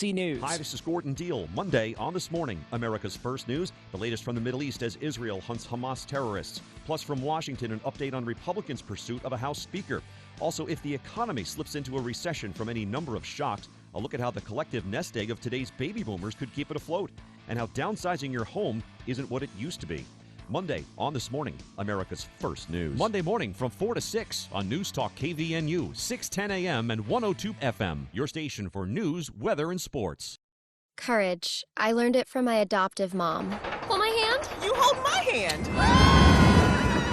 KFTC News. Hi, this is Gordon Deal. Monday on This Morning, America's First News, the latest from the Middle East as Israel hunts Hamas terrorists. Plus from Washington, an update on Republicans' pursuit of a House Speaker. Also, if the economy slips into a recession from any number of shocks, a look at how the collective nest egg of today's baby boomers could keep it afloat, and how downsizing your home isn't what it used to be. Monday on This Morning, America's First News. Monday morning from 4 to 6 on News Talk KVNU, 610 AM and 102 FM. Your station for news, weather, and sports. Courage. I learned it from my adoptive mom. Hold my hand. You hold my hand.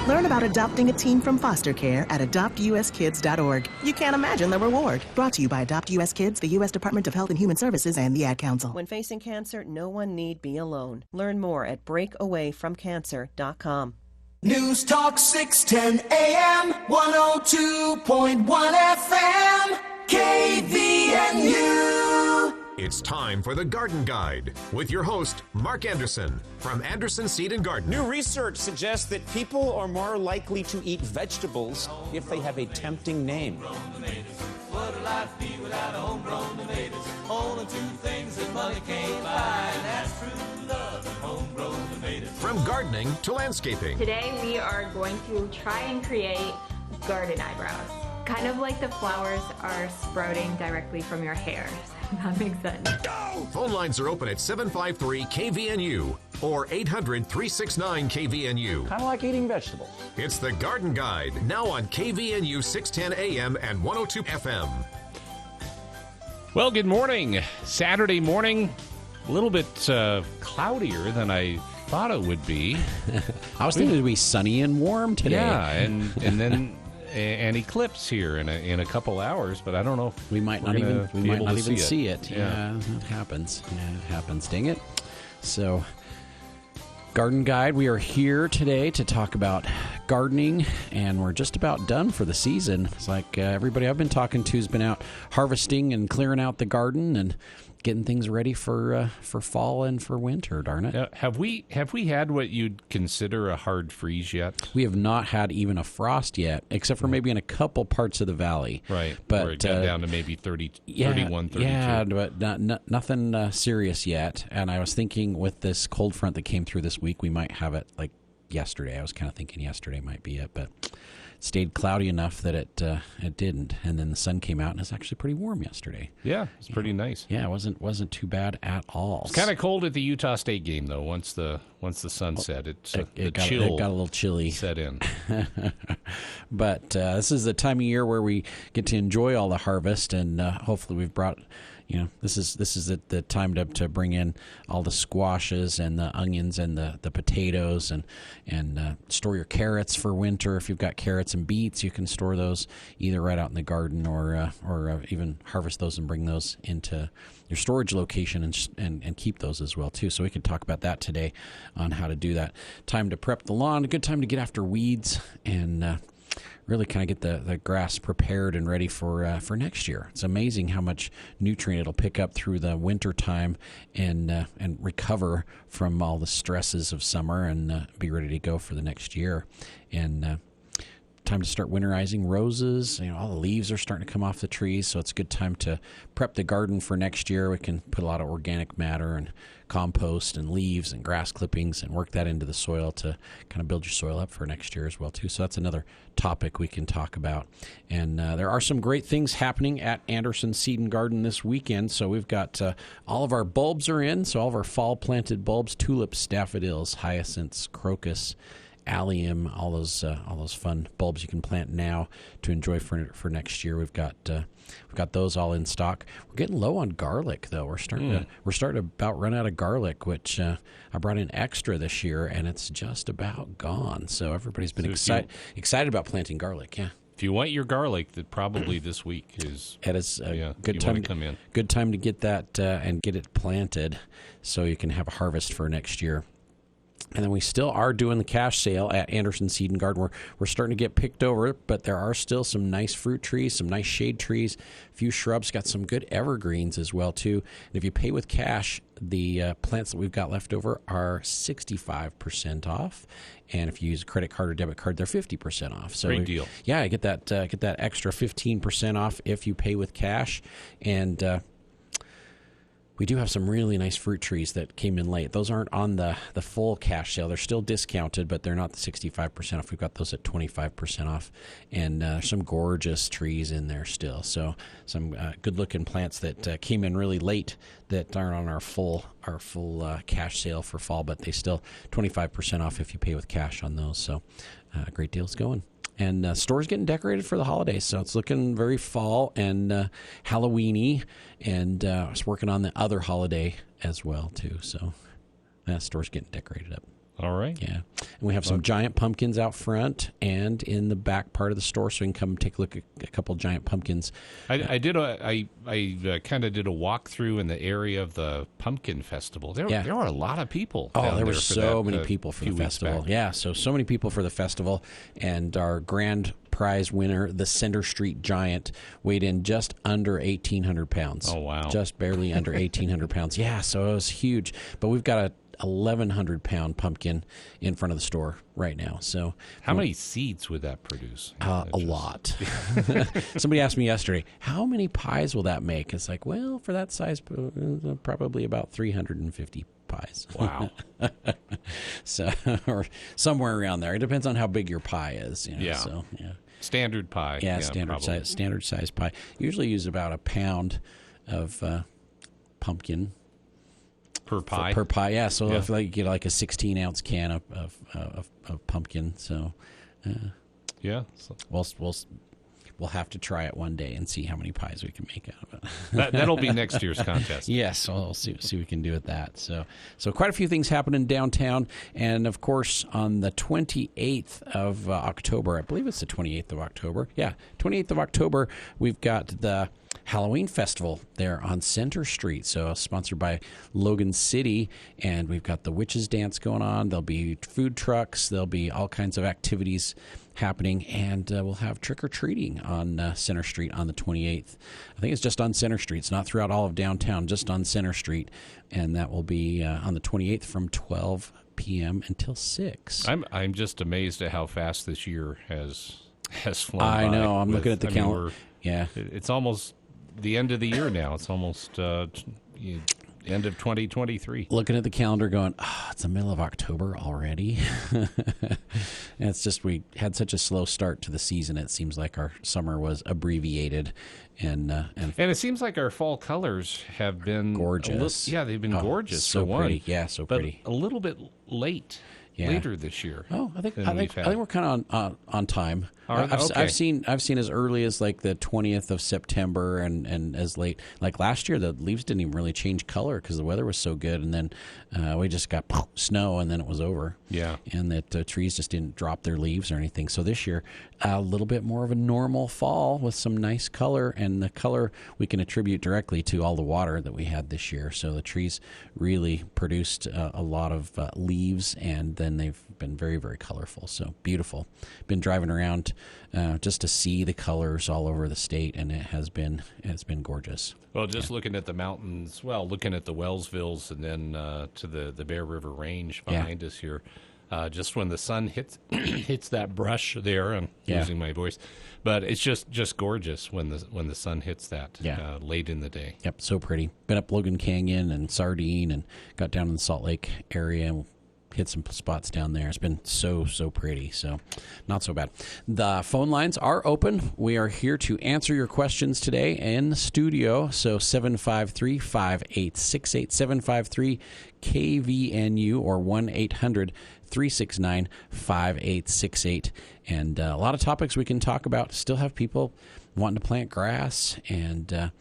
Learn about adopting a teen from foster care at adoptuskids.org. You can't imagine the reward. Brought to you by Adopt US Kids, the U.S. Department of Health and Human Services, and the Ad Council. When facing cancer, no one need be alone. Learn more at breakawayfromcancer.com. News Talk 610 AM, 102.1 FM, KVNU. It's time for the Garden Guide with your host, Mark Anderson from Anderson Seed and Garden. New research suggests that people are more likely to eat vegetables if they have a tempting name. What would life be without a homegrown tomatoes? Only two things that money can't buy, and that's true love and homegrown tomatoes. From gardening to landscaping. Today we are going to try and create garden eyebrows. Kind of like the flowers are sprouting directly from your hair. That makes sense. Go! Phone lines are open at 753-KVNU or 800-369-KVNU. Kind of like eating vegetables. It's the Garden Guide, now on KVNU 610 AM and 102 FM. Well, good morning. Saturday morning, a little bit cloudier than I thought it would be. I was thinking it would be sunny and warm today. Yeah, and then an eclipse here in a couple hours, but I don't know if we might not even see it. Yeah, it happens. Yeah, it happens. Dang it. So, Garden Guide, we are here today to talk about gardening, and we're just about done for the season. It's like everybody I've been talking to has been out harvesting and clearing out the garden and getting things ready for fall and for winter, darn it. Have we had what you'd consider a hard freeze yet? We have not had even a frost yet, except for maybe in a couple parts of the valley. Right, but where it got down to maybe 31, 32. Yeah, but nothing serious yet. And I was thinking with this cold front that came through this week, we might have it like yesterday. I was kind of thinking yesterday might be it, but stayed cloudy enough that it didn't, and then the sun came out and it's actually pretty warm yesterday. Yeah, it's pretty nice. Yeah, it wasn't too bad at all. It's kind of cold at the Utah State game though. Once the sun set, it got a little chilly set in. But this is the time of year where we get to enjoy all the harvest, and hopefully we've brought. This is the time to bring in all the squashes and the onions and the potatoes and store your carrots for winter. If you've got carrots and beets, you can store those either right out in the garden or even harvest those and bring those into your storage location and keep those as well too. So we can talk about that today on how to do that. Time to prep the lawn. A good time to get after weeds and really kind of get the grass prepared and ready for next year. It's amazing how much nutrient it'll pick up through the winter time and recover from all the stresses of summer and be ready to go for the next year. And time to start winterizing roses. All the leaves are starting to come off the trees, so it's a good time to prep the garden for next year. We can put a lot of organic matter and compost and leaves and grass clippings and work that into the soil to kind of build your soil up for next year as well too. So that's another topic we can talk about. And there are some great things happening at Anderson Seed and Garden this weekend. So we've got all of our bulbs are in, so all of our fall planted bulbs, tulips, daffodils, hyacinths, crocus, allium, all those fun bulbs you can plant now to enjoy for next year. We've got those all in stock. We're getting low on garlic though. We're starting to about run out of garlic, which I brought in extra this year, and it's just about gone. So everybody's been excited about planting garlic. Yeah. If you want your garlic, that probably this week is. It is a good time to come in. Good time to get that and get it planted, so you can have a harvest for next year. And then we still are doing the cash sale at Anderson Seed and Garden. We're starting to get picked over, but there are still some nice fruit trees, some nice shade trees, a few shrubs, got some good evergreens as well, too. And if you pay with cash, the plants that we've got left over are 65% off. And if you use a credit card or debit card, they're 50% off. So great deal. Yeah, get that extra 15% off if you pay with cash. And we do have some really nice fruit trees that came in late. Those aren't on the full cash sale. They're still discounted, but they're not the 65% off. We've got those at 25% off. And some gorgeous trees in there still. So some good-looking plants that came in really late that aren't on our full cash sale for fall, but they still 25% off if you pay with cash on those. So great deals going. And store's getting decorated for the holidays, so it's looking very fall and Halloween-y. And I was working on the other holiday as well, too. So store's getting decorated up. All right. Yeah. And we have some giant pumpkins out front and in the back part of the store, so you can come take a look at a couple giant pumpkins. I kind of did a walkthrough in the area of the pumpkin festival. There were a lot of people. Oh, there were so many people for the festival. Yeah, so many people for the festival. And our grand prize winner, the Center Street Giant, weighed in just under 1,800 pounds. Oh, wow. Just barely under 1,800 pounds. Yeah, so it was huge. But we've got a 1,100-pound pumpkin in front of the store right now. So, how many seeds would that produce? A lot. Somebody asked me yesterday, how many pies will that make? It's like, well, for that size, probably about 350 pies. Wow. So, or somewhere around there. It depends on how big your pie is. Yeah. So, yeah. Standard pie. Yeah, standard size pie. Usually use about a pound of pumpkin. Per pie? Per pie, yeah. So if you get like a 16-ounce can of pumpkin, so we'll have to try it one day and see how many pies we can make out of it. That'll be next year's contest. Yes, so we'll see what we can do with that. So quite a few things happening downtown, and of course on the 28th of October, I believe it's the 28th of October. Yeah, 28th of October, we've got the Halloween Festival there on Center Street, so sponsored by Logan City, and we've got the Witches Dance going on. There'll be food trucks, there'll be all kinds of activities happening, and we'll have trick-or-treating on Center Street on the 28th. I think it's just on Center Street. It's not throughout all of downtown, just on Center Street, and that will be on the 28th from 12 p.m. until 6. I'm just amazed at how fast this year has flown by. I know. I'm looking at the calendar. Yeah. It's almost the end of the year now. It's almost end of 2023. Looking at the calendar going, it's the middle of October already. And it's just we had such a slow start to the season. It seems like our summer was abbreviated. And it seems like our fall colors have been gorgeous. They've been gorgeous. So for pretty. One. Yeah, so pretty. But a little bit later this year. Oh, I think we're kind of on time. Right, I've seen as early as like the 20th of September and as late like last year the leaves didn't even really change color because the weather was so good, and then we just got snow and then it was over. Yeah, and that trees just didn't drop their leaves or anything. So this year a little bit more of a normal fall with some nice color, and the color we can attribute directly to all the water that we had this year. So the trees really produced a lot of leaves, and then they've been very, very colorful. So beautiful. Been driving around just to see the colors all over the state, and it's been gorgeous. Well, just looking at the mountains, looking at the Wellsvilles, and then to the Bear River Range behind us here. Just when the sun hits that brush there, I'm losing my voice, but it's just gorgeous when the sun hits that late in the day. Yep, so pretty. Been up Logan Canyon and Sardine, and got down in the Salt Lake area and hit some spots down there. It's been so pretty, so not so bad. The phone lines are open. We are here to answer your questions today in the studio. So 753-5868, 753-KVNU, or 1-800-369-5868. And a lot of topics we can talk about. Still have people wanting to plant grass, and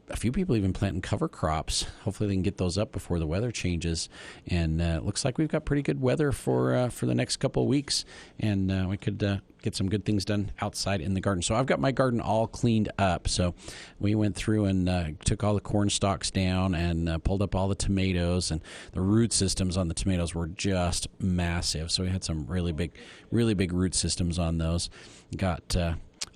a few people even planting cover crops. Hopefully they can get those up before the weather changes. And it looks like we've got pretty good weather for the next couple of weeks. And we could get some good things done outside in the garden. So I've got my garden all cleaned up. So we went through and took all the corn stalks down and pulled up all the tomatoes. And the root systems on the tomatoes were just massive. So we had some really big root systems on those. Got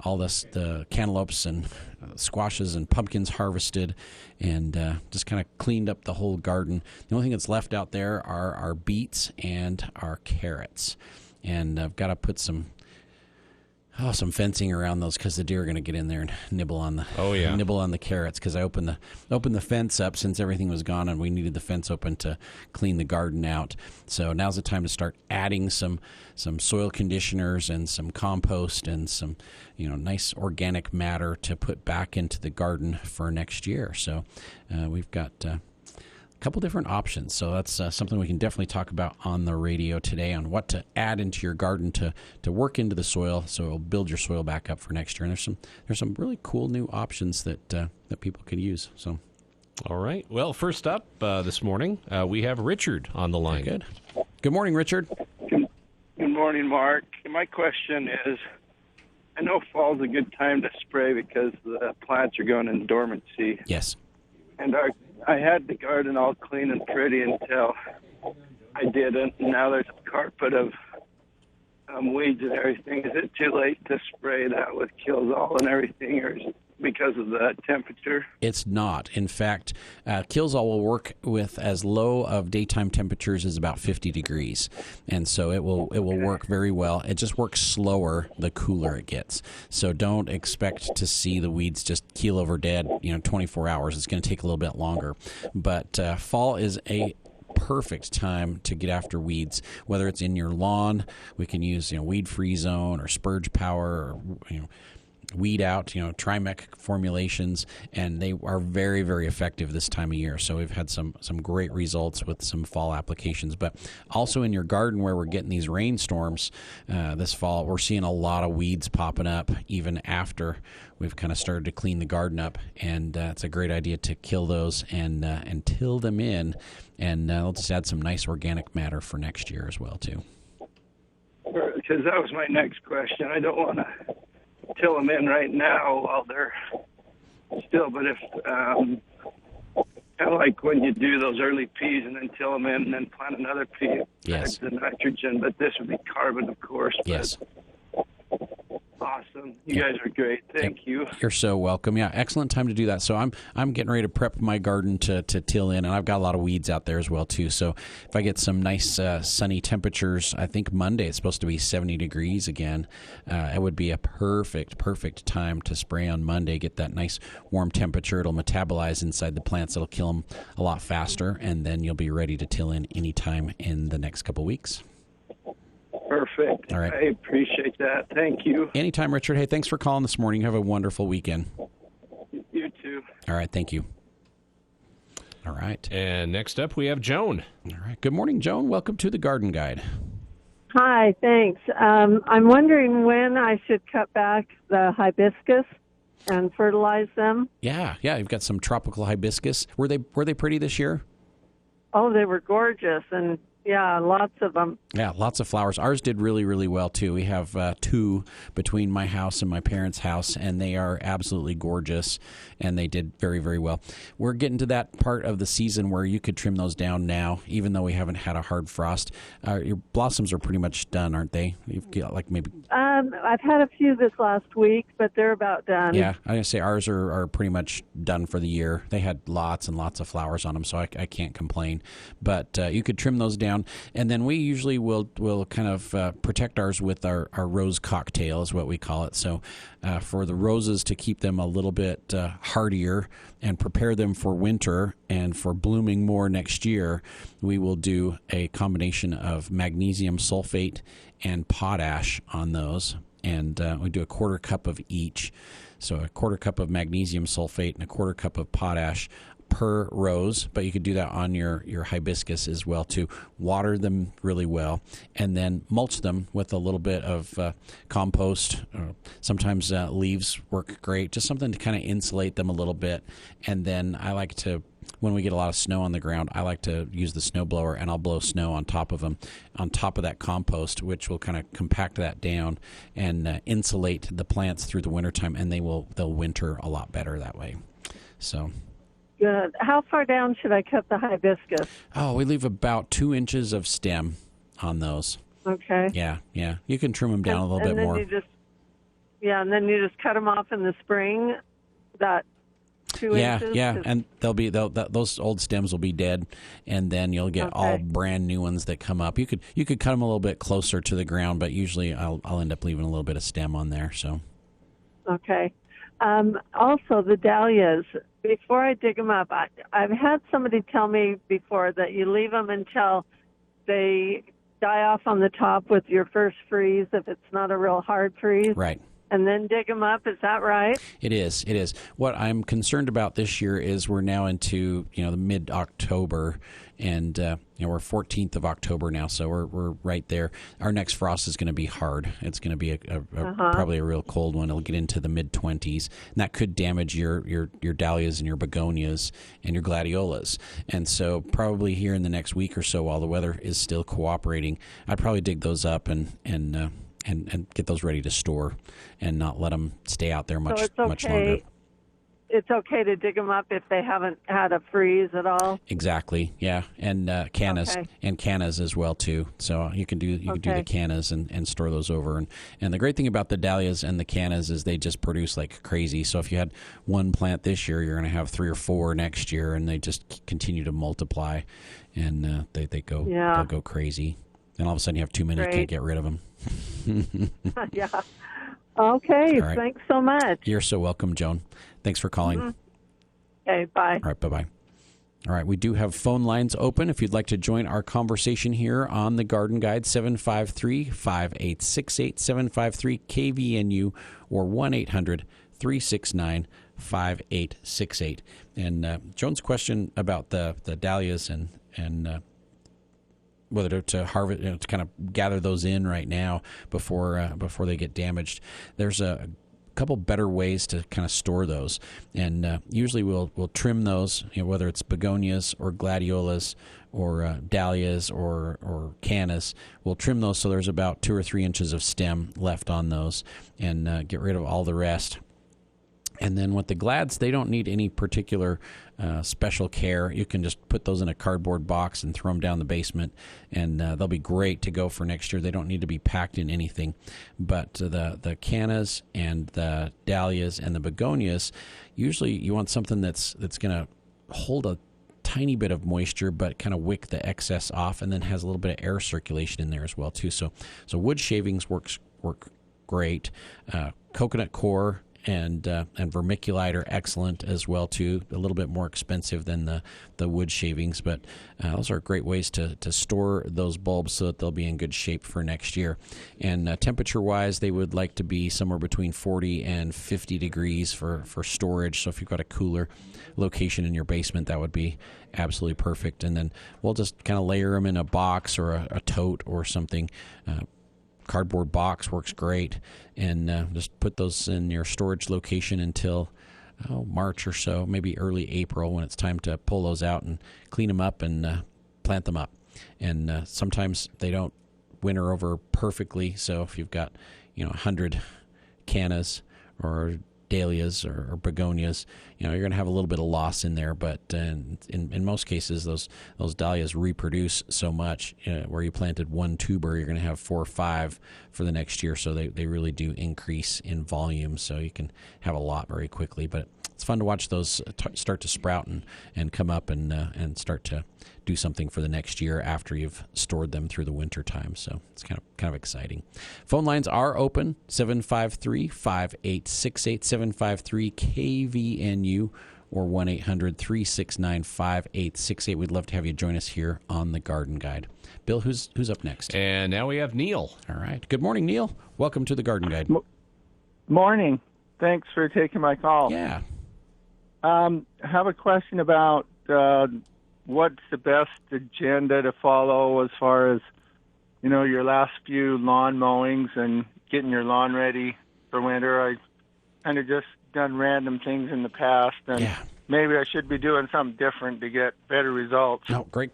all the cantaloupes and squashes and pumpkins harvested, and just kind of cleaned up the whole garden. The only thing that's left out there are our beets and our carrots. And I've got to put some some fencing around those because the deer are going to get in there and nibble on the carrots. Because I opened the fence up since everything was gone, and we needed the fence open to clean the garden out. So now's the time to start adding some soil conditioners and some compost and some nice organic matter to put back into the garden for next year. So we've got a couple different options. So that's something we can definitely talk about on the radio today, on what to add into your garden to work into the soil so it'll build your soil back up for next year. And there's some really cool new options that people can use. So, all right. Well, first up this morning, we have Richard on the line. Good. Good morning, Richard. Good morning, Mark. My question is, I know fall's a good time to spray because the plants are going in dormancy. Yes. And I had the garden all clean and pretty until I didn't. Now there's a carpet of weeds and everything. Is it too late to spray that with Kills-All and everything, or is it because of the temperature? It's not. In fact, Kills-All will work with as low of daytime temperatures as about 50 degrees, and so it will work very well. It just works slower the cooler it gets. So don't expect to see the weeds just keel over dead 24 hours. It's going to take a little bit longer. But fall is a perfect time to get after weeds, whether it's in your lawn. We can use Weed Free Zone or Spurge Power or Weed Out, Trimec formulations, and they are very, very effective this time of year. So we've had some great results with some fall applications. But also in your garden where we're getting these rainstorms this fall, we're seeing a lot of weeds popping up even after we've kind of started to clean the garden up. And it's a great idea to kill those and till them in. And we'll just add some nice organic matter for next year as well, too. Because that was my next question. I don't want to till them in right now while they're still, but if kind of like when you do those early peas and then till them in and then plant another pea, yes, the nitrogen, but this would be carbon, of course. Yes. Awesome. You guys are great. Thank you. You're so welcome. Yeah, excellent time to do that. So I'm getting ready to prep my garden to till in, and I've got a lot of weeds out there as well too. So if I get some nice sunny temperatures, I think Monday it's supposed to be 70 degrees again. It would be a perfect time to spray on Monday. Get that nice warm temperature. It'll metabolize inside the plants. It'll kill them a lot faster, and then you'll be ready to till in anytime in the next couple weeks. Perfect. All right. I appreciate that. Thank you. Anytime, Richard. Hey, thanks for calling this morning. Have a wonderful weekend. You too. All right. Thank you. All right. And next up, we have Joan. All right. Good morning, Joan. Welcome to the Garden Guide. Hi, thanks. I'm wondering when I should cut back the hibiscus and fertilize them. Yeah. You've got some tropical hibiscus. Were they pretty this year? Oh, they were gorgeous, and yeah, lots of them. Yeah, lots of flowers. Ours did really, really well, too. We have two between my house and my parents' house, and they are absolutely gorgeous, and they did very, very well. We're getting to that part of the season where you could trim those down now, even though we haven't had a hard frost. Your blossoms are pretty much done, aren't they? You've got like maybe... I've had a few this last week, but they're about done. Yeah, I'm going to say ours are pretty much done for the year. They had lots and lots of flowers on them, so I can't complain. But you could trim those down. And then we usually will kind of protect ours with our rose cocktail is what we call it. So for the roses to keep them a little bit hardier and prepare them for winter and for blooming more next year, we will do a combination of magnesium sulfate and potash on those. And we do a quarter cup of each. So a quarter cup of magnesium sulfate and a quarter cup of potash per rose, but you could do that on your hibiscus as well too. Water them really well, and then mulch them with a little bit of compost. Sometimes leaves work great, just something to kind of insulate them a little bit. And then I like to, when we get a lot of snow on the ground, I like to use the snow blower, and I'll blow snow on top of them, on top of that compost, which will kind of compact that down and insulate the plants through the wintertime, and they'll winter a lot better that way. So. Good. How far down should I cut the hibiscus? Oh, we leave about 2 inches of stem on those. Okay. Yeah. You can trim them down a little bit more. And then you just cut them off in the spring. 2 inches? Yeah, and those old stems will be dead, and then you'll get all brand new ones that come up. You could cut them a little bit closer to the ground, but usually I'll end up leaving a little bit of stem on there. So. Okay. Also, the dahlias, before I dig them up, I've had somebody tell me before that you leave them until they die off on the top with your first freeze, if it's not a real hard freeze. Right. And then dig them up. Is that right? It is. What I'm concerned about this year is we're now into the mid-October, and we're 14th of October now, so we're right there. Our next frost is going to be hard. It's going to be probably a real cold one. It'll get into the mid-20s, and that could damage your dahlias and your begonias and your gladiolas. And so probably here in the next week or so, while the weather is still cooperating, I'd probably dig those up and get those ready to store and not let them stay out there much longer. It's okay to dig them up if they haven't had a freeze at all? Exactly, yeah. And cannas and cannas as well, too. So you can do the cannas and store those over. And the great thing about the dahlias and the cannas is they just produce like crazy. So if you had one plant this year, you're going to have 3 or 4 next year, and they just continue to multiply, and they'll go crazy. And all of a sudden you have 2 minutes to get rid of them. Yeah. Okay. Right. Thanks so much. You're so welcome, Joan. Thanks for calling. Mm-hmm. Okay. Bye. All right. Bye-bye. All right. We do have phone lines open. If you'd like to join our conversation here on the Garden Guide, 753-5868, 753-KVNU, or 1-800-369-5868. And Joan's question about the dahlias and whether to harvest, to kind of gather those in right now before they get damaged. There's a couple better ways to kind of store those, and usually we'll trim those, whether it's begonias or gladiolas or dahlias or cannas. We'll trim those so there's about 2 or 3 inches of stem left on those, and get rid of all the rest. And then with the glads, they don't need any particular special care. You can just put those in a cardboard box and throw them down the basement, and they'll be great to go for next year. They don't need to be packed in anything. But the cannas and the dahlias and the begonias, usually you want something that's going to hold a tiny bit of moisture but kind of wick the excess off, and then has a little bit of air circulation in there as well too. So wood shavings work great. Coconut coir and vermiculite are excellent as well too. A little bit more expensive than the wood shavings, but those are great ways to store those bulbs so that they'll be in good shape for next year. And temperature wise, they would like to be somewhere between 40 and 50 degrees for storage. So if you've got a cooler location in your basement, that would be absolutely perfect. And then we'll just kind of layer them in a box or a tote or something. Cardboard box works great, and just put those in your storage location until March or so, maybe early April, when it's time to pull those out and clean them up and plant them up. And sometimes they don't winter over perfectly, so if you've got 100 cannas or dahlias or begonias, you're going to have a little bit of loss in there, but in most cases those dahlias reproduce so much. Where you planted one tuber, you're going to have 4 or 5 for the next year, so they really do increase in volume, so you can have a lot very quickly. But it's fun to watch those start to sprout and come up and start to do something for the next year after you've stored them through the winter time. So it's kind of exciting. Phone lines are open, 753-5868, 753-KVNU, or 1-800-369-5868. We'd love to have you join us here on the Garden Guide. Bill, who's up next? And now we have Neil. All right. Good morning, Neil. Welcome to the Garden Guide. Morning. Thanks for taking my call. Yeah. I have a question about what's the best agenda to follow as far as, your last few lawn mowings and getting your lawn ready for winter. I've kind of just done random things in the past, and maybe I should be doing something different to get better results. Oh, great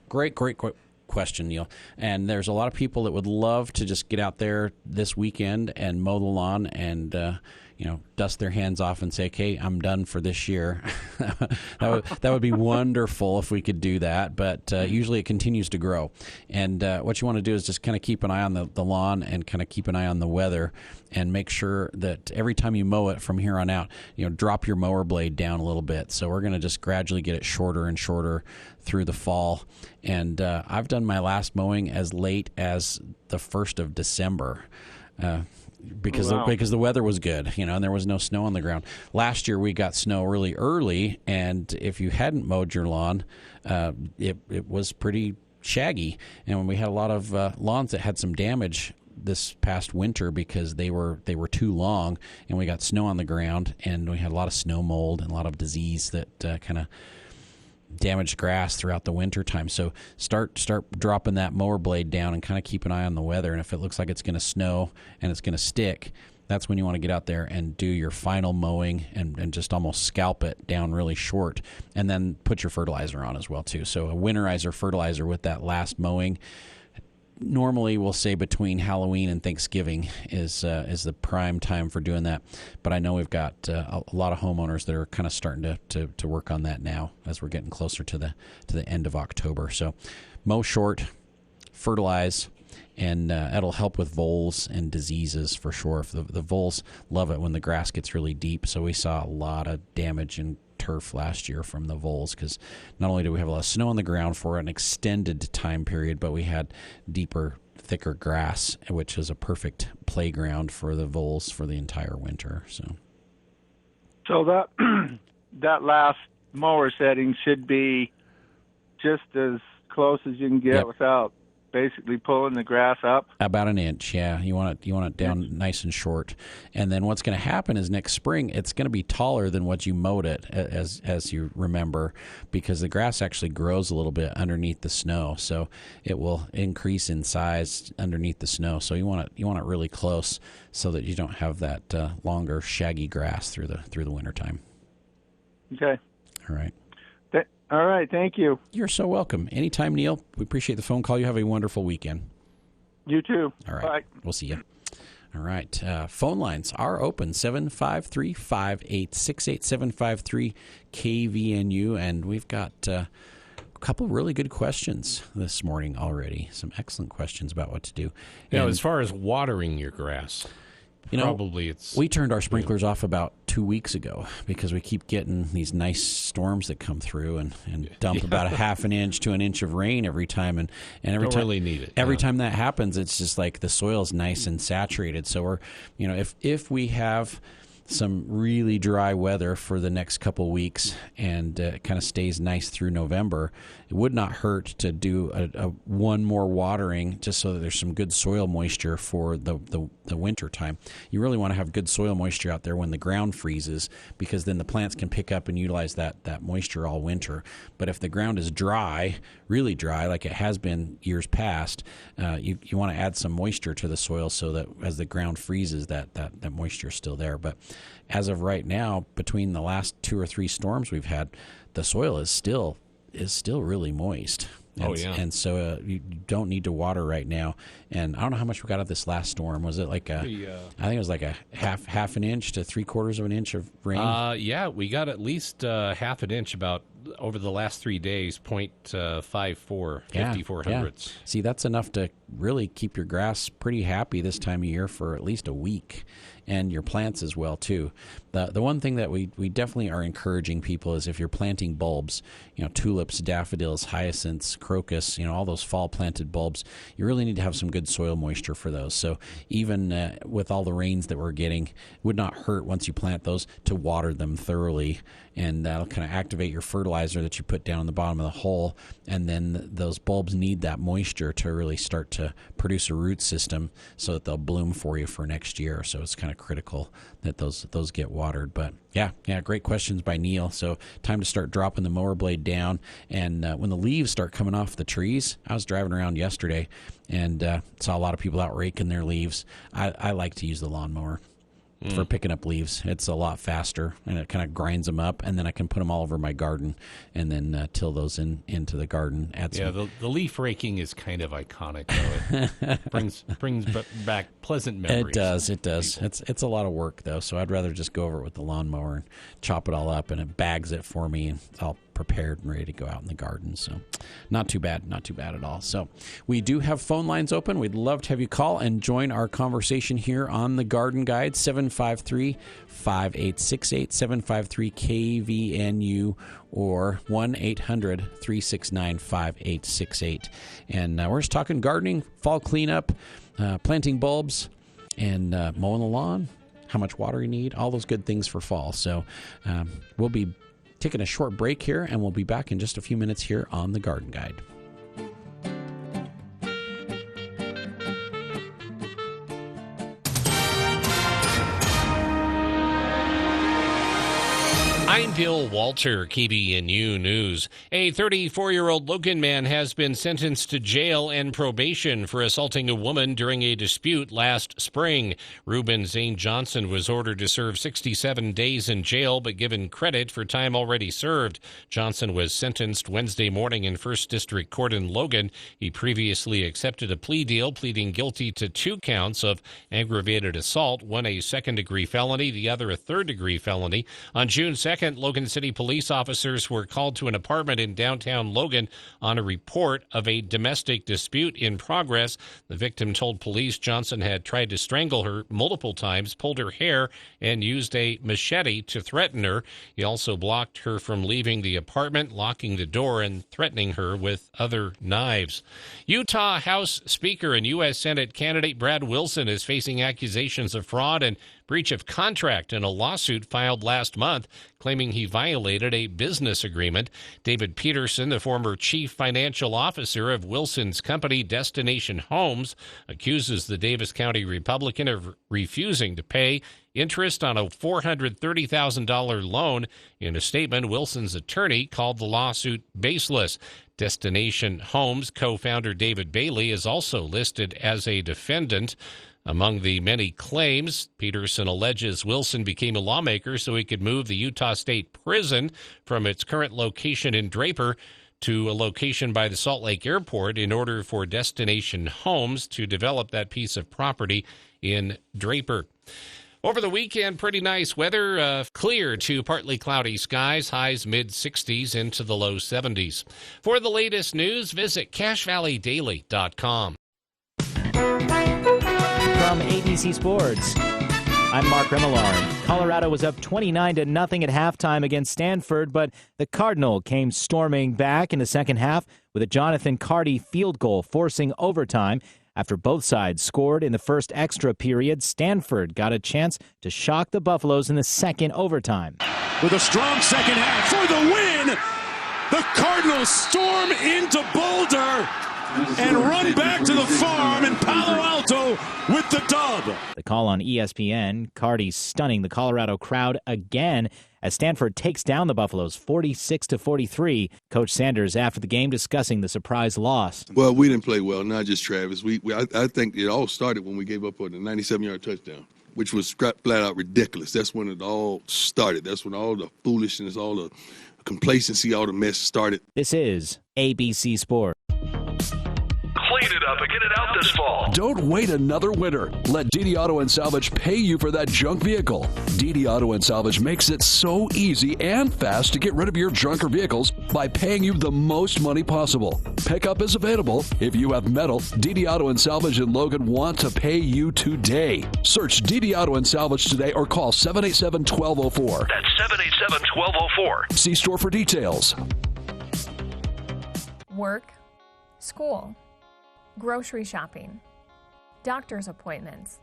question, Neil. And there's a lot of people that would love to just get out there this weekend and mow the lawn and dust their hands off and say, okay, I'm done for this year. that would be wonderful if we could do that, but usually it continues to grow. And what you want to do is just kind of keep an eye on the lawn and kind of keep an eye on the weather, and make sure that every time you mow it from here on out, drop your mower blade down a little bit. So we're going to just gradually get it shorter and shorter through the fall. And I've done my last mowing as late as the 1st of December. Because the weather was good, and there was no snow on the ground. Last year we got snow really early, and if you hadn't mowed your lawn, it was pretty shaggy. And when we had a lot of lawns that had some damage this past winter because they were too long, and we got snow on the ground, and we had a lot of snow mold and a lot of disease that kind of damaged grass throughout the winter time. So start dropping that mower blade down and kind of keep an eye on the weather. And if it looks like it's going to snow and it's going to stick, that's when you want to get out there and do your final mowing and just almost scalp it down really short, and then put your fertilizer on as well too. So a winterizer fertilizer with that last mowing. Normally, we'll say between Halloween and Thanksgiving is the prime time for doing that. But I know we've got a lot of homeowners that are kind of starting to work on that now as we're getting closer to the end of October. So mow short, fertilize, and that'll help with voles and diseases for sure. The voles love it when the grass gets really deep. So we saw a lot of damage in turf last year from the voles, because not only do we have a lot of snow on the ground for an extended time period, but we had deeper, thicker grass, which is a perfect playground for the voles for the entire winter. So that that last mower setting should be just as close as you can get without basically pulling the grass up. About an inch, yeah. You want it down nice and short. And then what's going to happen is next spring it's going to be taller than what you mowed it, as you remember, because the grass actually grows a little bit underneath the snow. So it will increase in size underneath the snow. So you want it really close so that you don't have that longer shaggy grass through the wintertime. Okay. All right. All right, thank you. You're so welcome. Anytime, Neil. We appreciate the phone call. You have a wonderful weekend. You too. All right. Bye. We'll see you. All right. Phone lines are open, 753-586-8753-KVNU. And we've got a couple really good questions this morning already. Some excellent questions about what to do. As far as watering your grass, we turned our sprinklers off about 2 weeks ago because we keep getting these nice storms that come through and dump about a half an inch to an inch of rain every time. And every time really need it. Every time that happens, it's just like the soil's nice and saturated. So we're, if we have some really dry weather for the next couple weeks and it kind of stays nice through November, it would not hurt to do a one more watering just so that there's some good soil moisture for the winter time. You really want to have good soil moisture out there when the ground freezes, because then the plants can pick up and utilize that moisture all winter. But if the ground is dry, really dry, like it has been years past, you want to add some moisture to the soil so that as the ground freezes, that moisture is still there. But as of right now, between the last 2 or 3 storms we've had, the soil is still really moist. And so you don't need to water right now. And I don't know how much we got of this last storm. Was it like I think it was like a half an inch to 3/4 of an inch of rain? We got at least half an inch about over the last 3 days, 0.54, 54 hundredths. See, that's enough to really keep your grass pretty happy this time of year for at least a week, and your plants as well too. The one thing that we definitely are encouraging people is if you're planting bulbs, tulips, daffodils, hyacinths, crocus, all those fall planted bulbs, you really need to have some good soil moisture for those. So even with all the rains that we're getting, it would not hurt once you plant those to water them thoroughly, and that'll kind of activate your fertilizer that you put down in the bottom of the hole, and then those bulbs need that moisture to really start to produce a root system so that they'll bloom for you for next year. So it's kind of critical that those get watered. But yeah, great questions by Neil. So time to start dropping the mower blade down. And when the leaves start coming off the trees, I was driving around yesterday and saw a lot of people out raking their leaves. I like to use the lawnmower. for picking up leaves. It's a lot faster, and it kind of grinds them up, and then I can put them all over my garden and then till those into the garden. The leaf raking is kind of iconic, though. It brings back pleasant memories. It does. It's a lot of work, though, so I'd rather just go over it with the lawnmower and chop it all up, and it bags it for me, and it's all prepared and ready to go out in the garden. So not too bad at all. So we do have phone lines open. We'd love to have you call and join our conversation here on the Garden Guide. 753-5868, 753-KVNU, or 1-800-369-5868. And we're just talking gardening, fall cleanup, planting bulbs, and mowing the lawn, how much water you need, all those good things for fall. So we'll be taking a short break here, and we'll be back in just a few minutes here on the Garden Guide. I'm Bill Walter, KBNU News. A 34-year-old Logan man has been sentenced to jail and probation for assaulting a woman during a dispute last spring. Reuben Zane Johnson was ordered to serve 67 days in jail, but given credit for time already served. Johnson was sentenced Wednesday morning in First District Court in Logan. He previously accepted a plea deal, pleading guilty to 2 counts of aggravated assault, one a second-degree felony, the other a third-degree felony. On June 2nd, Logan City police officers were called to an apartment in downtown Logan on a report of a domestic dispute in progress. The victim told police Johnson had tried to strangle her multiple times, pulled her hair, and used a machete to threaten her. He also blocked her from leaving the apartment, locking the door and threatening her with other knives. Utah House Speaker and U.S. Senate candidate Brad Wilson is facing accusations of fraud and breach of contract in a lawsuit filed last month, claiming he violated a business agreement. David Peterson, the former chief financial officer of Wilson's company Destination Homes, accuses the Davis County Republican of refusing to pay interest on a $430,000 loan. In a statement, Wilson's attorney called the lawsuit baseless. Destination Homes co-founder David Bailey is also listed as a defendant. Among the many claims, Peterson alleges Wilson became a lawmaker so he could move the Utah State Prison from its current location in Draper to a location by the Salt Lake Airport in order for Destination Homes to develop that piece of property in Draper. Over the weekend, pretty nice weather, clear to partly cloudy skies, highs mid-60s into the low 70s. For the latest news, visit CashValleyDaily.com. From ABC Sports, I'm Mark Remillard. Colorado was up 29-0 at halftime against Stanford, but the Cardinal came storming back in the second half with a Jonathan Carty field goal, forcing overtime. After both sides scored in the first extra period, Stanford got a chance to shock the Buffaloes in the second overtime. With a strong second half for the win, the Cardinals storm into Boulder and run back to the farm in Palo Alto with the dub. The call on ESPN, Carty stunning the Colorado crowd again as Stanford takes down the Buffaloes 46-43. Coach Sanders after the game discussing the surprise loss. Well, we didn't play well, not just Travis. I think it all started when we gave up on the 97-yard touchdown, which was flat out ridiculous. That's when it all started. That's when all the foolishness, all the complacency, all the mess started. This is ABC Sports. Clean it up and get it out this fall. Don't wait another winter. Let DD Auto and Salvage pay you for that junk vehicle. DD Auto and Salvage makes it so easy and fast to get rid of your junker vehicles by paying you the most money possible. Pickup is available. If you have metal, DD Auto and Salvage in Logan want to pay you today. Search DD Auto and Salvage today or call 787-1204. That's 787-1204. See store for details. Work, school, grocery shopping, doctor's appointments,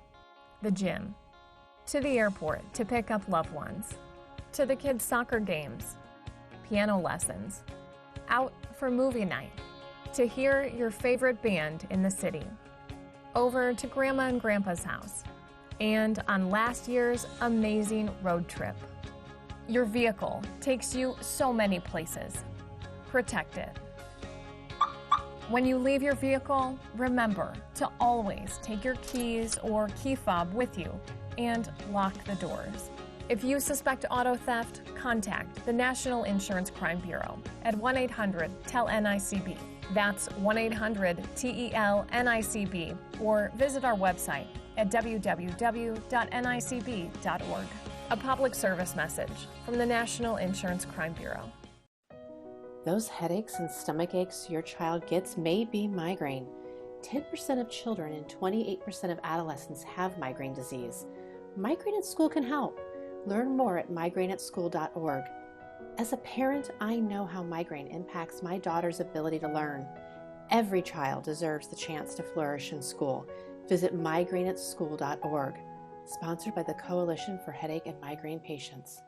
the gym, to the airport to pick up loved ones, to the kids' soccer games, piano lessons, out for movie night, to hear your favorite band in the city, over to Grandma and Grandpa's house, and on last year's amazing road trip. Your vehicle takes you so many places. Protect it. When you leave your vehicle, remember to always take your keys or key fob with you and lock the doors. If you suspect auto theft, contact the National Insurance Crime Bureau at 1-800-TEL-NICB. That's 1-800-TEL-NICB, or visit our website at www.nicb.org. A public service message from the National Insurance Crime Bureau. Those headaches and stomach aches your child gets may be migraine. 10% of children and 28% of adolescents have migraine disease. Migraine at School can help. Learn more at migraineatschool.org. As a parent, I know how migraine impacts my daughter's ability to learn. Every child deserves the chance to flourish in school. Visit migraineatschool.org. Sponsored by the Coalition for Headache and Migraine Patients.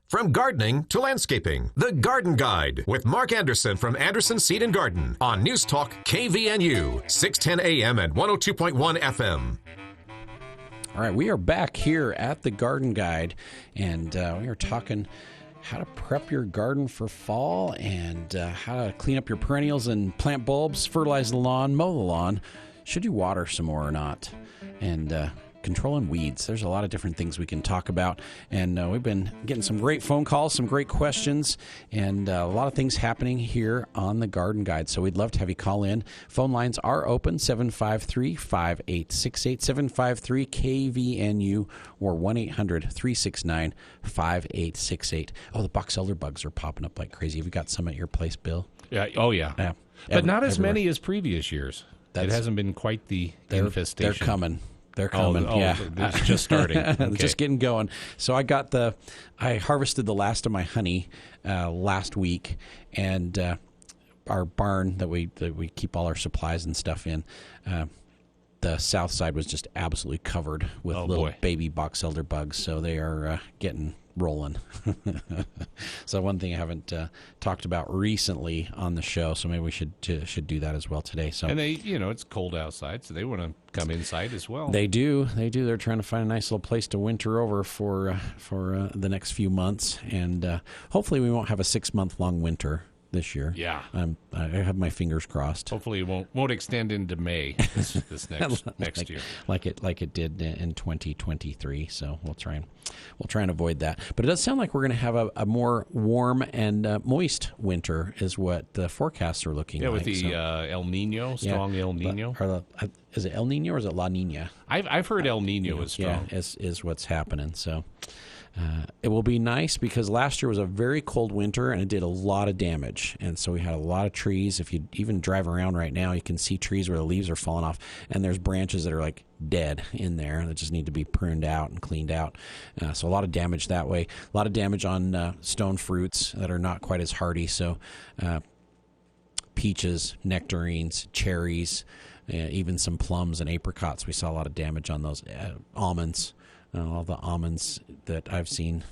From gardening to landscaping, The Garden Guide with Mark Anderson from Anderson Seed and Garden on News Talk KVNU, 610 AM and 102.1 FM. All right, we are back here at the Garden Guide, and we are talking how to prep your garden for fall and how to clean up your perennials and plant bulbs, fertilize the lawn, mow the lawn. Should you water some more or not? And controlling weeds. There's a lot of different things we can talk about, and we've been getting some great phone calls, some great questions, and a lot of things happening here on the Garden Guide. So we'd love to have you call in. Phone lines are open, 753-5868, 753-KVNU, or 1-800-369-5868. Oh, the box elder bugs are popping up like crazy. Have you got some at your place, Bill? Yeah. Oh, yeah. But not as many as previous years. It hasn't been quite the infestation. They're coming. They're coming. It's just starting. Okay. Just getting going. So I harvested the last of my honey last week, and our barn that we keep all our supplies and stuff in, the south side was just absolutely covered with little baby box elder bugs. So they are getting rolling. So one thing I haven't talked about recently on the show, so maybe we should do that as well today. So, and they, it's cold outside, so they want to come inside as well. They do. They're trying to find a nice little place to winter over for the next few months, and hopefully we won't have a 6-month long winter this year. Yeah. I have my fingers crossed. Hopefully it won't extend into May this next year. Like it did in 2023. So we'll try and avoid that. But it does sound like we're going to have a more warm and moist winter is what the forecasts are looking like. Yeah, with the El Nino, strong El Nino. Is it El Nino or is it La Nina? I've heard El Nino is strong. Yeah, is what's happening. So it will be nice because last year was a very cold winter and it did a lot of damage. And so we had a lot of trees. If you even drive around right now, you can see trees where the leaves are falling off and there's branches that are like dead in there that just need to be pruned out and cleaned out. So a lot of damage that way. A lot of damage on stone fruits that are not quite as hardy. So peaches, nectarines, cherries, even some plums and apricots. We saw a lot of damage on those. Almonds. All the almonds that I've seen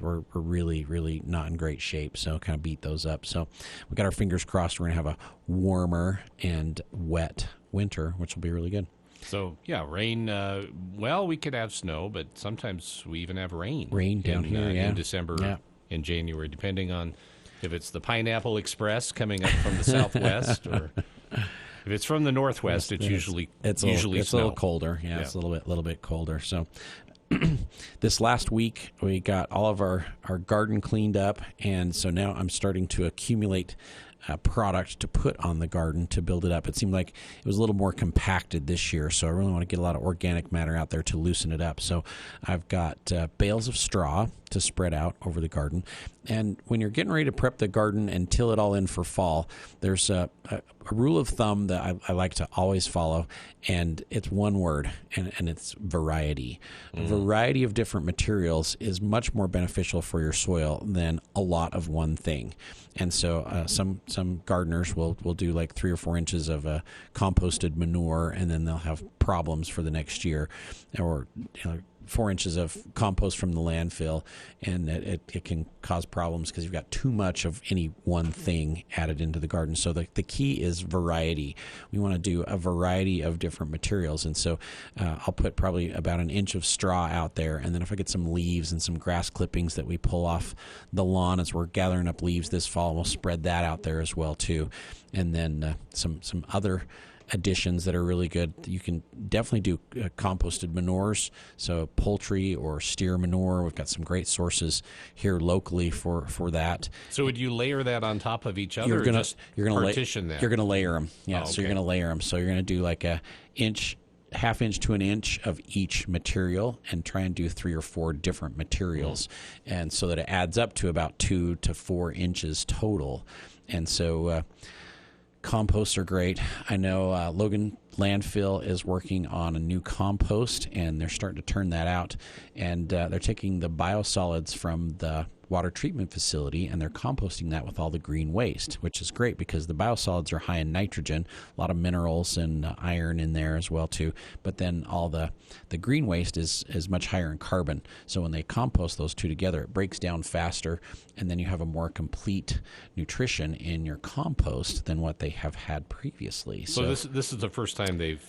were really, really not in great shape, so kind of beat those up. So we got our fingers crossed we're going to have a warmer and wet winter, which will be really good. So, yeah, rain. We could have snow, but sometimes we even have rain. Rain down here, in December and January, depending on if it's the Pineapple Express coming up from the southwest or... If it's from the northwest, it's usually snow. It's a little colder. Yeah, it's a little bit colder. So this last week we got all of our garden cleaned up, and so now I'm starting to accumulate product to put on the garden to build it up. It seemed like it was a little more compacted this year, so I really want to get a lot of organic matter out there to loosen it up. So I've got bales of straw to spread out over the garden. And when you're getting ready to prep the garden and till it all in for fall, there's a rule of thumb that I like to always follow, and it's one word, and it's variety. A variety of different materials is much more beneficial for your soil than a lot of one thing. And so some gardeners will do like 3 or 4 inches of composted manure, and then they'll have problems for the next year. Or 4 inches of compost from the landfill, and it can cause problems because you've got too much of any one thing added into the garden. So the key is variety. We want to do a variety of different materials, and so I'll put probably about an inch of straw out there, and then if I get some leaves and some grass clippings that we pull off the lawn as we're gathering up leaves this fall, we'll spread that out there as well too. And then some other additions that are really good. You can definitely do composted manures, so poultry or steer manure. We've got some great sources here locally for that. So would you layer that on top of each other, You're gonna partition that? You're going to layer them. Yeah, Oh, okay. so you're going to layer them. So you're going to do like a half inch to an inch of each material, and try and do 3 or 4 different materials, and so that it adds up to about 2 to 4 inches total. And so composts are great. I know Logan Landfill is working on a new compost, and they're starting to turn that out. And they're taking the biosolids from the water treatment facility, and they're composting that with all the green waste, which is great because the biosolids are high in nitrogen, a lot of minerals and iron in there as well too. But then all the green waste is much higher in carbon. So when they compost those two together, it breaks down faster, and then you have a more complete nutrition in your compost than what they have had previously. So this is the first time they're